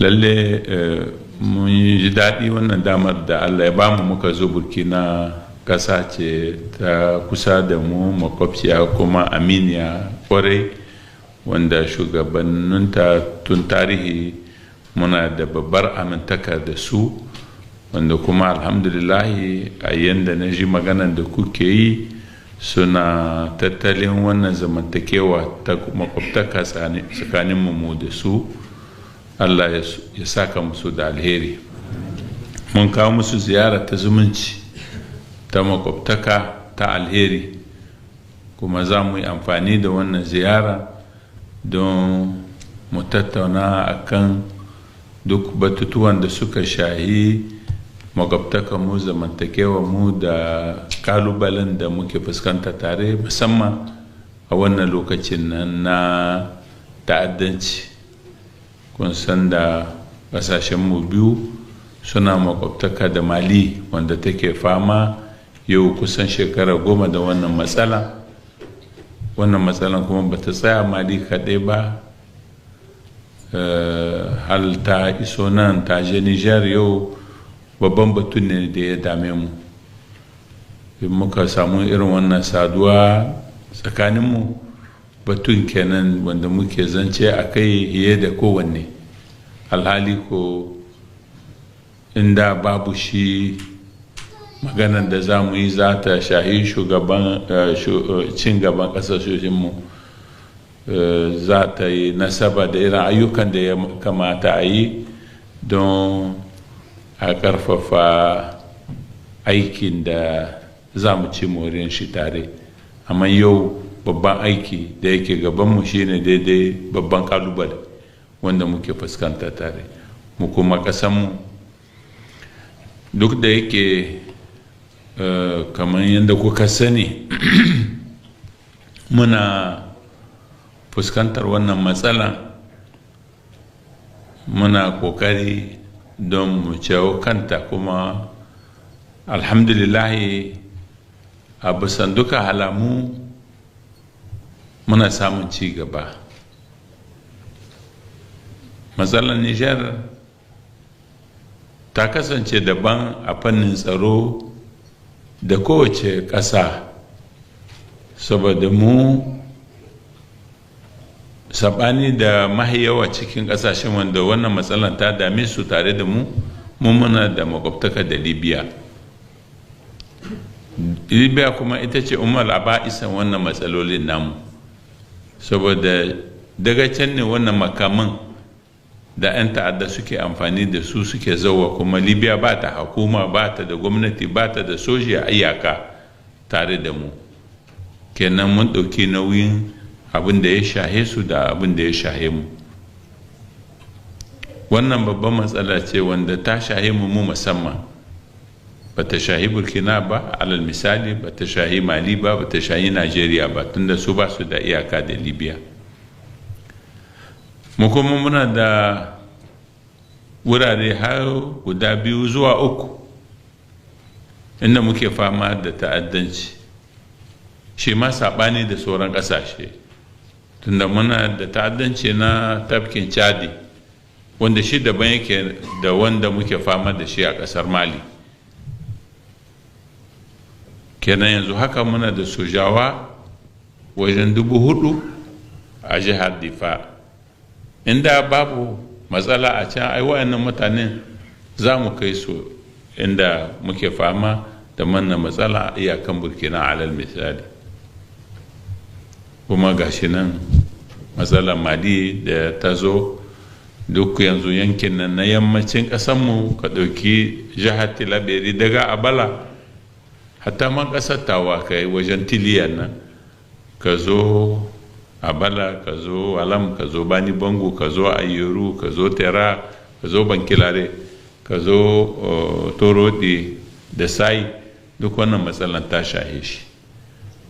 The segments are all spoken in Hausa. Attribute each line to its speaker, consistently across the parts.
Speaker 1: lalle mun ji daɗi wannan damar da Allah ya bamu muka zo Burkina. Ƙasa ce ta kusa da mu, makwabciya kuma aminiya kwarai, wanda shugabanninta tun tarihi muna da babbar amintaka da su, wanda kuma alhamdulillahi a yanda na ji maganan da kuke yi suna tattalin wannan zamantakewa ta makwabtaka tsakanin mu da su. Allah ya saka musu da alheri. Mun kawo musu ziyara ta zumunci ta makwabtaka ta alheri, kuma za mu yi amfani da wannan ziyara don mu tattauna akan duk batutuwan da suka shahi makwabtaka mu, zamantakewa mu da kalubalen da muke fuskanta tare, musamman a wannan lokacin nan na ta'addanci. Kun san da ƙasashen mu biyu suna makwabtaka da Mali, wanda take fama yau kusan shekara 10 da wannan matsala. Wannan matsalan kuma ba ta tsaya Mali kaɗai ba, hal ta iso nan ta je Niger. Yau babban batun ne da ya dame mu. Muka samu irin wannan saduwa tsakaninmu, batun kenan wanda muke zance a kai hiye da kowanne. Alhali ko inda babu shi, maganar da za mu yi za ta shahi cin gaban ƙasashenmu, za ta yi nasaba da irin ayyukan da ya kamata a yi don a ƙarfafa aikin da za mu ci moriyar shi tare. Amma yau babban aiki da yake gabanmu shine daidai babban kalubale wanda muke fuskanta tare, mu kuma ƙasanmu. Duk da yake kamar yadda kuka sani muna fuskantar wannan matsala, muna kokari don mu ciwo kanta, kuma alhamdulillahi a bisan duka halamu muna samun ci gaba. Matsalar Nijar ta kasance daban a fannin tsaro da kowace ƙasa, saboda mu sabani da mahiyawa cikin ƙasashen wanda wannan matsalar ta dame su tare da mu muna da makwabtaka da Libya. Libya kuma ita ce umar aba'isan wannan matsalolin namu, saboda daga can ne wannan makaman da 'yan ta'adda suke amfani da su suke zauwa, kuma Libya ba ta hukuma, ba ta da gwamnati, ba ta da soji a iyaka tare da mu. Kenan mun ɗauki nauyin abin da ya shahe su da abin da ya shahe mu. Wannan babban matsala ce wanda ta shahe mu musamman. Ba ta shahi Burkina ba, alal misali, ba ta shahi Mali ba, ba ta shahi Najeriya ba, tunda su ba su da iyaka da Libya. Mu kuma muna da wurare har guda 2 zuwa 3 inda muke fama da ta'addanci, shi ma saɓani da sauran ƙasashe, tunda muna da ta'addanci na tafkin Chadi, wanda shi daban yake da wanda muke fama da shi a ƙasar Mali. Kenan yanzu haka muna da sojawa wajen 4,000 a jihar Difa. Inda babu matsala a can, ai wayannan mutanen za mu kai su inda muke fama da manna matsala a iyakan Burkina alal misali. Kuma gashi nan matsalar Mali da ta zo, duk yanzu yankin nan na yammacin ƙasanmu, ka ɗauki jihar Tilaberi daga Abala hatta man ƙasar Tawa, kai wajen Tiliyan nan, ka zo Abala, ka zo Alam, ka zo Bani Bango, ka zo Ayeru, ka zo Tera, ka zo Bankilare, ka zo Torodi da Sai, duk wannan matsalan ta shahe shi.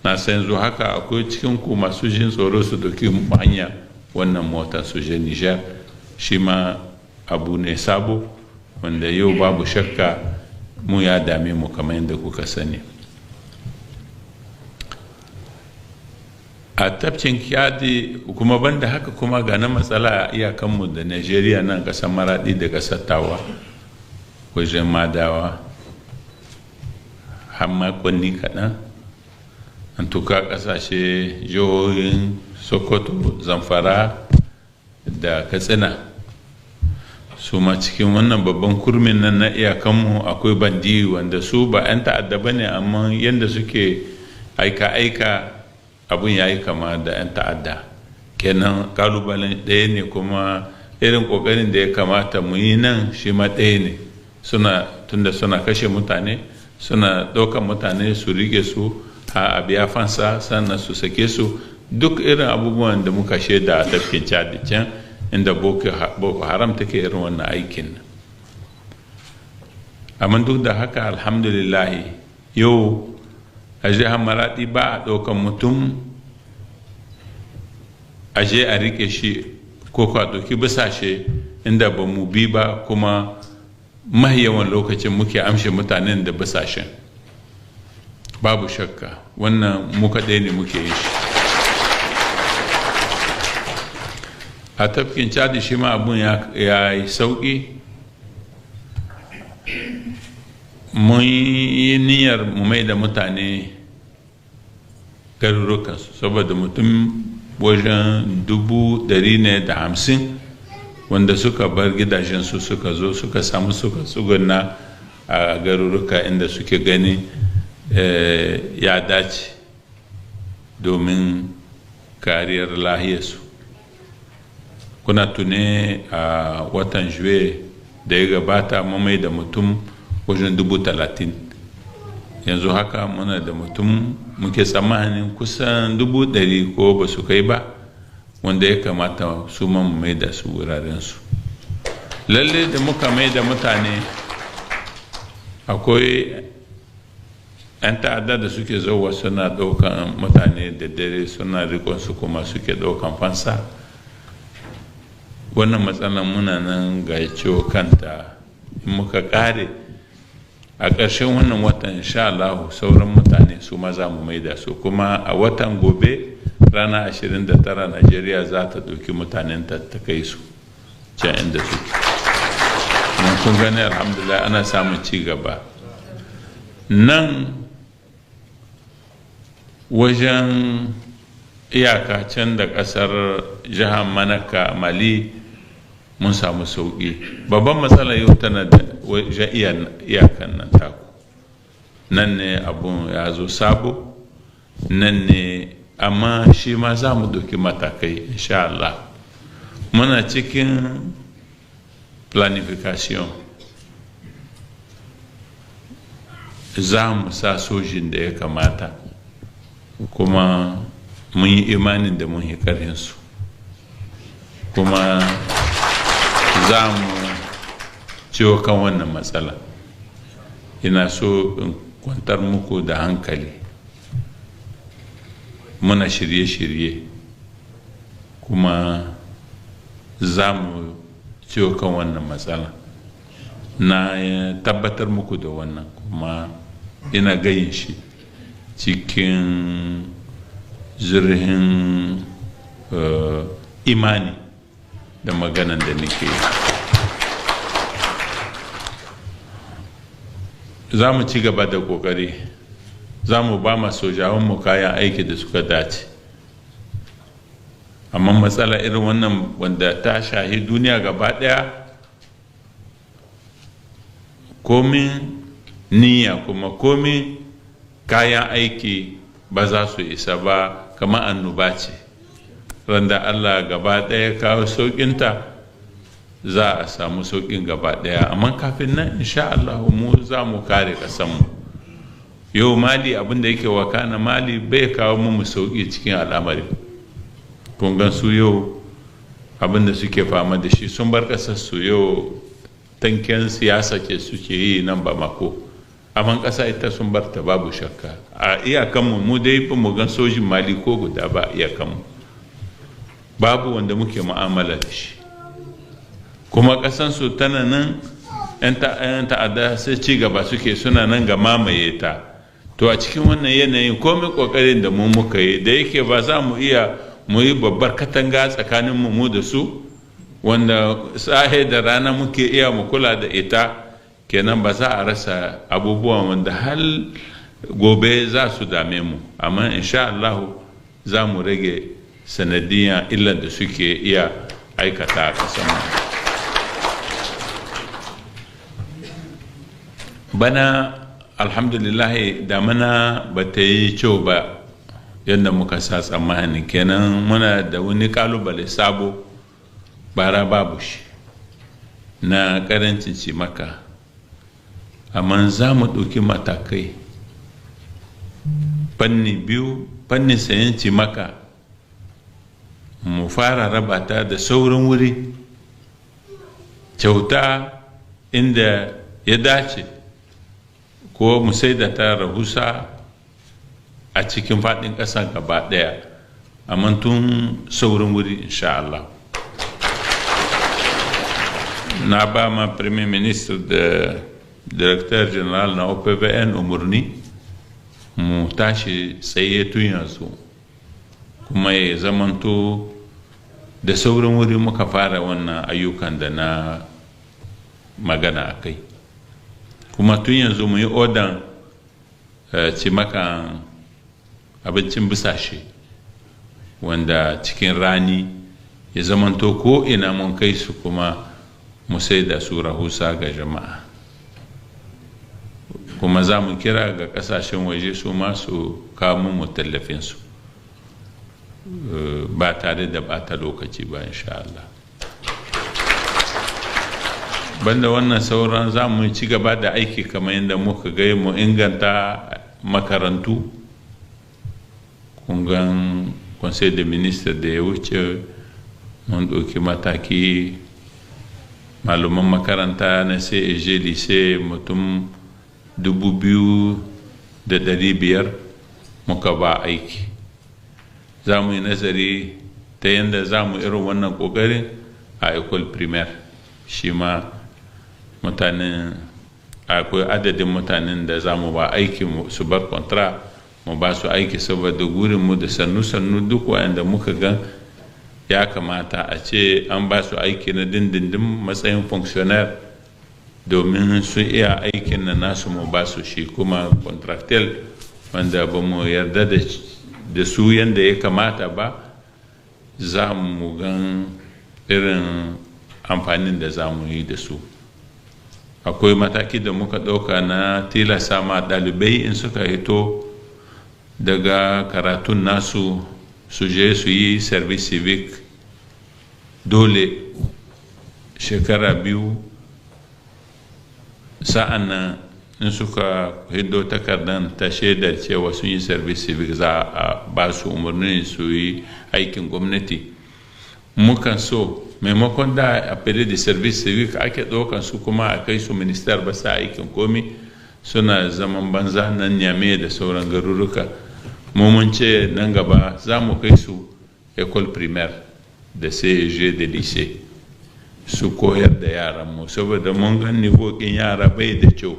Speaker 1: Na san yanzu haka akwai cikin ku masu jin tsoro su dauki hanya wannan motar su je Niger, shi ma abu ne sabo wanda yau babu shakka mu ya dame mu kamar yadda kuka sani. a tafkin kyadi kuma banda haka kuma ga na matsala a iyakanmu da Najeriya nan ƙasar Maraɗi da ƙasar Tawa wajen Madawa har makonni kaɗan an tuka ƙasashe jihohin Sokoto, Zamfara da Katsina su ma cikin wannan babban kurmin nan na iyakanmu akwai bandi wanda su ba 'yan ta'adda ba ne, amma yadda suke aika-aika abun ya yi kama da 'yan ta'adda. Kenan kalubalen ɗaya ne, kuma irin ƙoƙarin da ya kamata mu yi nan shi ma ɗaya ne. Tunda suna kashe mutane, suna ɗaukan mutane su rike su a biya fansa sannan su sake su, duk irin abubuwan da muka shaida a tafkin Chad can inda Boko Haram take irin wannan aikin. Amma duk da haka alhamdulillahi yau a jihar Maraɗi ba a ɗaukan mutum a je a riƙe shi ko a ɗauki bisashe inda ba mu bi ba, kuma yawan lokacin muke amshe mutanen da bisashen. Babu shakka wannan mu kaɗai ne muke yi shi. A tafkin Chadi shi ma abun ya yi sauƙi. Mun yi niyyar mu mai da mutane garurukansu saboda mutum wajen 150,000 wanda suka bar gidajensu suka zo suka samu suka tsuguna a garuruka inda suke gani ya dace domin kariyar lahiyarsu. Kuna tune a watan juye da ya gabata mai da mutum wajen 30,000. Yanzu haka muna da mutum muke tsammanin kusan 100,000 ko ba su kai ba, wanda ya kamata su mu mai da su wurarensu. Lalle da muka mai da mutane, akwai 'yan ta'adda da suke zauwa suna ɗaukan mutane da dare suna rikonsu kuma suke ɗaukan fansa. Wannan matsalar muna nan ga ciwo kanta. In muka ƙare a ƙarshen wannan watan insha Allah sauran mutane su ma za mu maida su, kuma a watan gobe rana 29 Najeriya za ta ɗauki mutanen ta kai su can inda suke. Mun kun gani alhamdulillah ana samun ci gaba. Nan wajen iyaka can da ƙasar jihar Manaka Mali mun samu sauƙi. Babban matsala yau tana da wajen iyakan nan taku. Nan ne abun ya zo sabo, nan ne, amma shi ma za mu ɗauki matakai insha Allah. Muna cikin planification. Za mu sa sojin da ya kamata, kuma mun yi imanin da mun yi ƙarfinsu, kuma za mu ciwo kan wannan matsala. Ina so in kwantar muku da hankali, muna shirye-shirye kuma za mu ciwo kan wannan matsala. Na tabbatar muku da wannan, kuma ina gayin shi cikin zurhin imani da maganan da nake yi. Za mu ci gaba da ƙoƙari, za mu ba ma sojawanmu kayan aiki da suka dace, amma matsala irin wannan wanda ta shahi duniya gaba ɗaya, komin niyya kuma komin kayan aiki ba za su isa ba, kamar annoba ce. Randa Allah gaba ɗaya kawo sauƙinta, za a samu sauƙin gaba ɗaya, amma kafin nan insha Allah mu za mu kare ƙasanmu. Yau Mali, abin da yake wakana Mali bai kawo mu sauƙi cikin al'amari. Kun gan su yau abin da suke fama da shi, sun bar ƙasar su yau tanken siyasa ce suke yi nan ba mako, amma ƙasa ita sun bar ta babu shakka. A iyakanmu mu dai ba mu gan sojin Mali ko guda ba, iyakanmu babu wanda muke mu'amala da shi. Kuma ƙasansu tana nan, 'yan ta'adda sai ci gaba suke, suna nan ga mamaye ta. to a cikin wannan yanayin komai kokarin da mu muka yi da yake ba za mu iya mu yi babbar katanga tsakanin mu da su wanda sahe da rana muke iya mu kula da ita, kenan ba za a rasa abubuwan wanda hal gobe za su dame mu, amma insha Allah za mu rage sanadiyan illar da suke iya aikata a ƙasar mu. Bana alhamdulillah damana ba ta yi kyau ba yadda muka sa tsammani, kenan muna da wani kalubale sabo bara babu shi na karancin cimaka, amma za mu ɗauki matakai fanni biyu. Fannin sayan cimaka mu fara raba ta da sauran wuri kyauta inda ya dace, ko mu sai da ta rahusa a cikin faɗin ƙasa gaba ɗaya, amma tun saurin wuri insha Allah. Na ba ma Premier Ministre da Directeur General na OPVN umarni mu tashi tsaye tun yanzu, kuma ya zamanto da saurin wuri muka fara wannan ayyukan da na magana a kai, kuma tun yanzu mu yi odan cimakan abincin bisashe wanda cikin rani ya zamanto ko ina mun kai su, kuma mu sai da su rahusa ga jama'a. Kuma za mu kira ga kasashen waje su masu kawo mu tallafinsu ba tare da bata lokaci ba insha Allah. Banda wannan sauran za mu ci gaba da aiki kamar yadda muka gai, mu inganta makarantu. Kungan conseil de ministre da ya wuce mun ɗauki mataki, malaman makaranta na CEG lycée mutum 2,500 muka ba aiki. Za mu yi nazari ta yadda za mu irin wannan ƙoƙarin a école primaire, shi ma mutanen akwai adadin mutanen da za mu ba aiki su bar kontra mu ba su aiki, saboda gurinmu da sannu-sannu duk wanda muka gan ya kamata a ce an ba su aiki na dindindin matsayin fonctionnaire domin su iya aikin na nasu mu ba su shi, kuma contractual wanda ba mu yarda da su yadda ya kamata ba, za mu gan irin amfanin da za mu yi da su. Akwai mataki da muka ɗauka na tilasta ma ɗalibai in suka hito daga karatun nasu su je su yi service civic dole shekara 2, sa'an nan in suka hiddo takardar ta shaidar cewa sun yi service civic za a ba su umarni su yi aikin gwamnati. Mukan so maimakon da a fere da service civic ake ɗaukan su kuma a kai su minister ba sa aikin komi, suna zaman banza nan Niamey da sauran garuruka. Mun ce nan gaba za mu kai su école primaire da CEG da lycée su koyar da yaranmu, saboda mun gan niveau ɗin yara bai da kyau.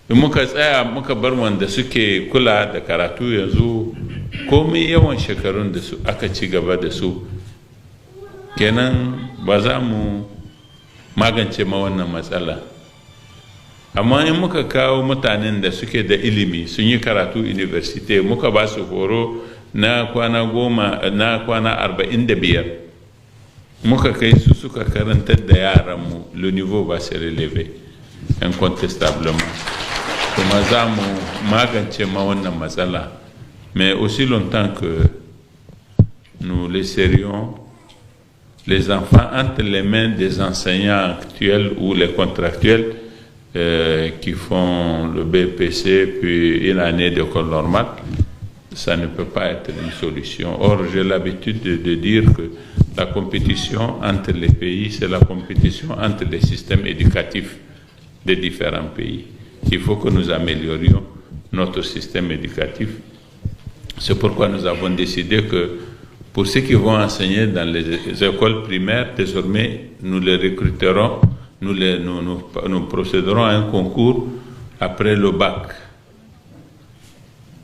Speaker 1: In muka tsaya muka bar wanda suke kula da karatu yanzu, komai yawan shekarun da su aka ci gaba da su, kenan ba za mu magance ma wannan matsala. Amma in muka kawo mutanen da suke da ilimi sun yi karatu university, muka ba su horo na kwana 45, muka kai su suka karantar da yaranmu, le niveau va se relever incontestablement, kuma za mu magance ma wannan matsala. Mais aussi longtemps que nous laisserions les enfants entre les mains des enseignants actuels ou les contractuels qui font le BPC puis une année d'école normale, ça ne peut pas être une solution. Or, j'ai l'habitude de dire que la compétition entre les pays, c'est la compétition entre les systèmes éducatifs des différents pays. Il faut que nous améliorions notre système éducatif. C'est pourquoi nous avons décidé que pour ceux qui vont enseigner dans les écoles primaires, désormais, nous les recruterons, nous procéderons à un concours après le bac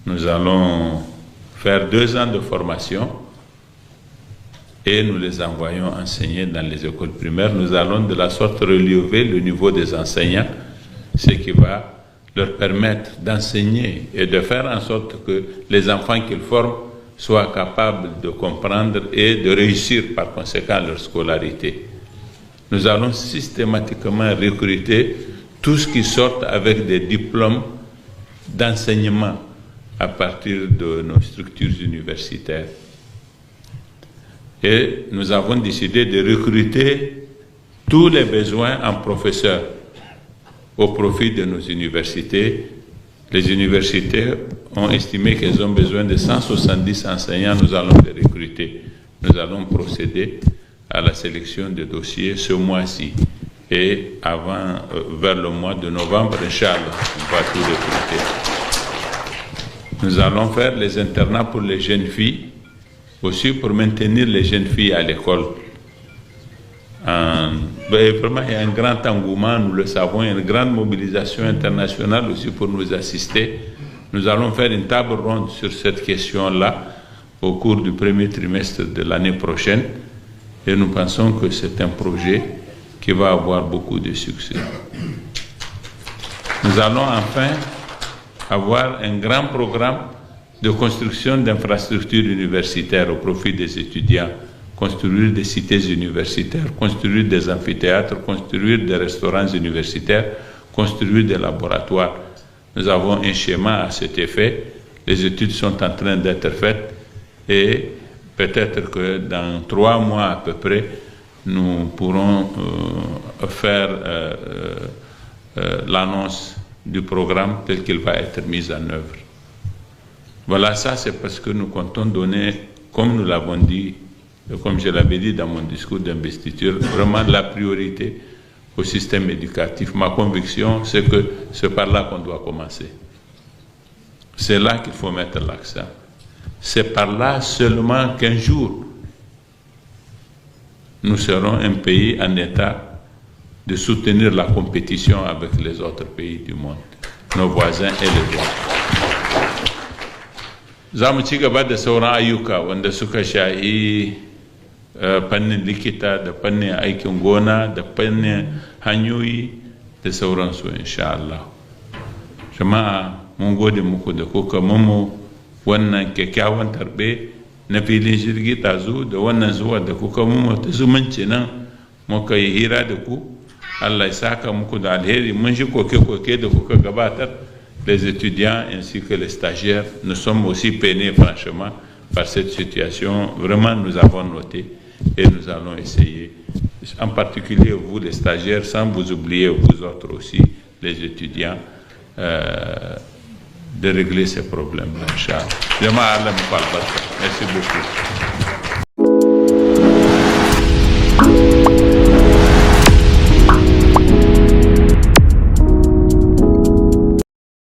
Speaker 1: nous allons faire 2 ans de formation et nous les envoyons enseigner dans les écoles primaires. Nous allons de la sorte relever le niveau des enseignants, ce qui va leur permettre d'enseigner et de faire en sorte que les enfants qu'ils forment soient capables de comprendre et de réussir par conséquent leur scolarité. Nous allons systématiquement recruter tous qui sortent avec des diplômes d'enseignement à partir de nos structures universitaires. Et nous avons décidé de recruter tous les besoins en professeurs au profit de nos universités. Les universités ont estimé qu'elles ont besoin de 170 enseignants, nous allons les recruter. Nous allons procéder à la sélection des dossiers ce mois-ci. Et vers le mois de novembre, Inch'Allah, on va tout recruter. Nous allons faire les internats pour les jeunes filles, aussi pour maintenir les jeunes filles à l'école. Vraiment, il y a un grand engouement, nous le savons, il y a une grande mobilisation internationale aussi pour nous assister. Nous allons faire une table ronde sur cette question-là au cours du premier trimestre de l'année prochaine et nous pensons que c'est un projet qui va avoir beaucoup de succès. Nous allons enfin avoir un grand programme de construction d'infrastructures universitaires au profit des étudiants, construire des cités universitaires, construire des amphithéâtres, construire des restaurants universitaires, construire des laboratoires. Nous avons un schéma à cet effet. Les études sont en train d'être faites et peut-être que dans 3 mois à peu près, nous pourrons faire l'annonce du programme tel qu'il va être mis en œuvre. Voilà, ça c'est parce que nous comptons donner, comme nous l'avons dit, comme je l'avais dit dans mon discours d'investiture, vraiment la priorité au système éducatif. Ma conviction, c'est que c'est par là qu'on doit commencer. C'est là qu'il faut mettre l'accent. C'est par là seulement qu'un jour, nous serons un pays en état de soutenir la compétition avec les autres pays du monde, nos voisins et les autres. Za mu ci gaba da sauran ayyuka wanda suka shahi fannin likita da fannin aikin gona da fannin hanyoyi da sauransu insha Allah. Jama'a mun gode muku da kuka mamu wannan kyakkyawan tarbe na filin jirgi tazo da wannan zuwa da kuka mamu ta zumunci nan muka yi hira da ku. Allah ya saka muku da alheri. Mun ji koke-koke da kuka gabatar. Les étudiants ainsi que les stagiaires, nous sommes aussi peinés franchement par cette situation. Vraiment, nous avons noté et nous allons essayer, en particulier vous les stagiaires, sans vous oublier vous autres aussi, les étudiants, de régler ces problèmes-là. Merci beaucoup.